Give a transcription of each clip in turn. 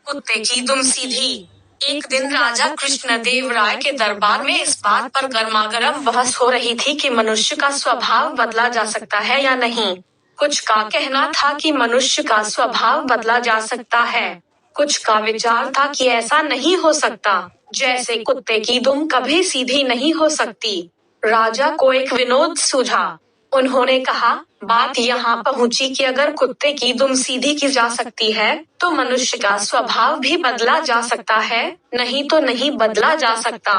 कुत्ते की दुम सीधी। एक दिन राजा कृष्णदेव राय के दरबार में इस बात पर गर्मागर्म बहस हो रही थी कि मनुष्य का स्वभाव बदला जा सकता है या नहीं। कुछ का कहना था कि मनुष्य का स्वभाव बदला जा सकता है, कुछ का विचार था कि ऐसा नहीं हो सकता, जैसे कुत्ते की दुम कभी सीधी नहीं हो सकती। राजा को एक विनोद सूझा। उन्होंने कहा, बात यहाँ पहुँची कि अगर कुत्ते की दुम सीधी की जा सकती है, तो मनुष्य का स्वभाव भी बदला जा सकता है, नहीं तो नहीं बदला जा सकता।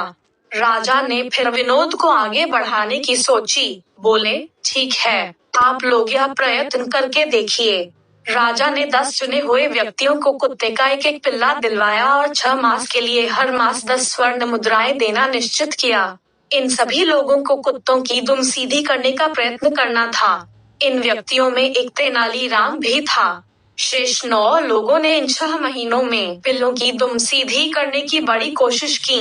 राजा ने फिर विनोद को आगे बढ़ाने की सोची। बोले, ठीक है, आप लोग यह प्रयत्न करके देखिए। राजा ने 10 चुने हुए व्यक्तियों को कुत्ते का एक एक पिल्ला दिलवाया और 6 मास के लिए हर मास 10 स्वर्ण मुद्राएं देना निश्चित किया। इन सभी लोगों को कुत्तों की दुम सीधी करने का प्रयत्न करना था। इन व्यक्तियों में एक तेनालीराम भी था। शेष 9 लोगों ने इन 6 महीनों में पिल्लों की दुम सीधी करने की बड़ी कोशिश की।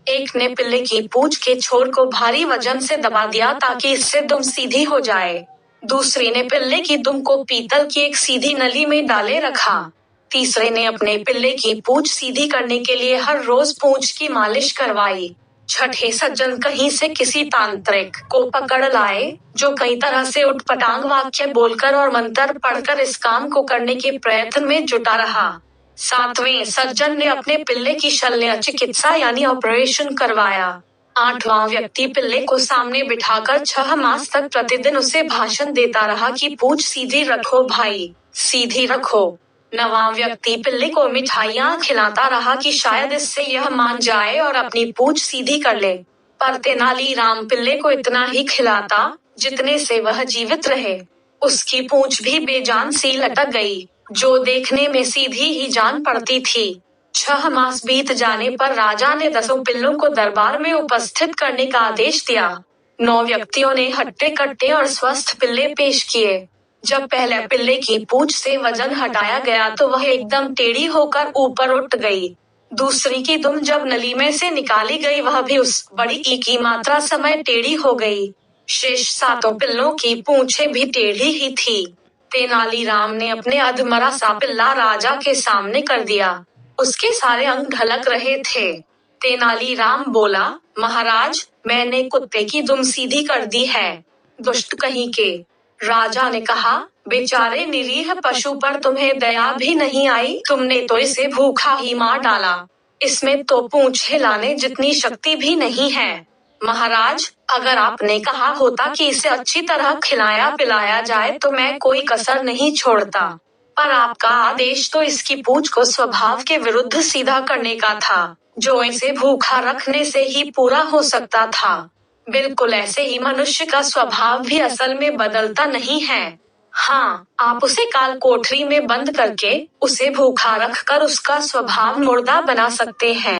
एक ने पिल्ले की पूंछ के छोर को भारी वजन से दबा दिया ताकि इससे दुम सीधी हो जाए। दूसरे ने पिल्ले की दुम को पीतल की एक सीधी नली में डाले रखा। तीसरे ने अपने पिल्ले की पूंछ सीधी करने के लिए हर रोज पूंछ की मालिश करवाई। छठे सज्जन कहीं से किसी तांत्रिक को पकड़ लाए, जो कई तरह से उटपटांग वाक्य बोलकर और मंत्र पढ़कर इस काम को करने के प्रयत्न में जुटा रहा। 7वें सज्जन ने अपने पिल्ले की शल्य चिकित्सा यानी ऑपरेशन करवाया। 8वां व्यक्ति पिल्ले को सामने बिठाकर 6 मास तक प्रतिदिन उसे भाषण देता रहा कि पूंछ सीधी रखो भाई, सीधी रखो। 9वां व्यक्ति पिल्ले को मिठाइयाँ खिलाता रहा कि शायद इससे यह मान जाए और अपनी पूंछ सीधी कर ले। पर तेनालीराम पिल्ले को इतना ही खिलाता, जितने से वह जीवित रहे। उसकी पूंछ भी बेजान सी लटक गई, जो देखने में सीधी ही जान पड़ती थी। 6 मास बीत जाने पर राजा ने 10 पिल्लों को दरबार में उपस्थित करने का आदेश दिया। 9 व्यक्तियों ने हट्टे कट्टे और स्वस्थ पिल्ले पेश किए। जब पहले पिल्ले की पूंछ से वजन हटाया गया तो वह एकदम टेढ़ी होकर ऊपर उठ गई। दूसरी की दुम जब नली में से निकाली गई, वह भी उस बड़ी की मात्रा समय टेढ़ी हो गई। शेष 7 पिल्लों की पूंछें भी टेढ़ी ही थी। तेनालीराम ने अपने अधमरा सा पिल्ला राजा के सामने कर दिया। उसके सारे अंग ढलक रहे थे। तेनालीराम बोला, महाराज, मैंने कुत्ते की दुम सीधी कर दी है। दुष्ट कहीं के। राजा ने कहा, बेचारे निरीह पशु पर तुम्हें दया भी नहीं आई, तुमने तो इसे भूखा ही मार डाला। इसमें तो पूंछ हिलाने जितनी शक्ति भी नहीं है। महाराज, अगर आपने कहा होता कि इसे अच्छी तरह खिलाया पिलाया जाए तो मैं कोई कसर नहीं छोड़ता, पर आपका आदेश तो इसकी पूंछ को स्वभाव के विरुद्ध सीधा करने का था, जो इसे भूखा रखने से ही पूरा हो सकता था। बिल्कुल ऐसे ही मनुष्य का स्वभाव भी असल में बदलता नहीं है। हाँ, आप उसे काल कोठरी में बंद करके, उसे भूखा रखकर उसका स्वभाव मुर्दा बना सकते हैं।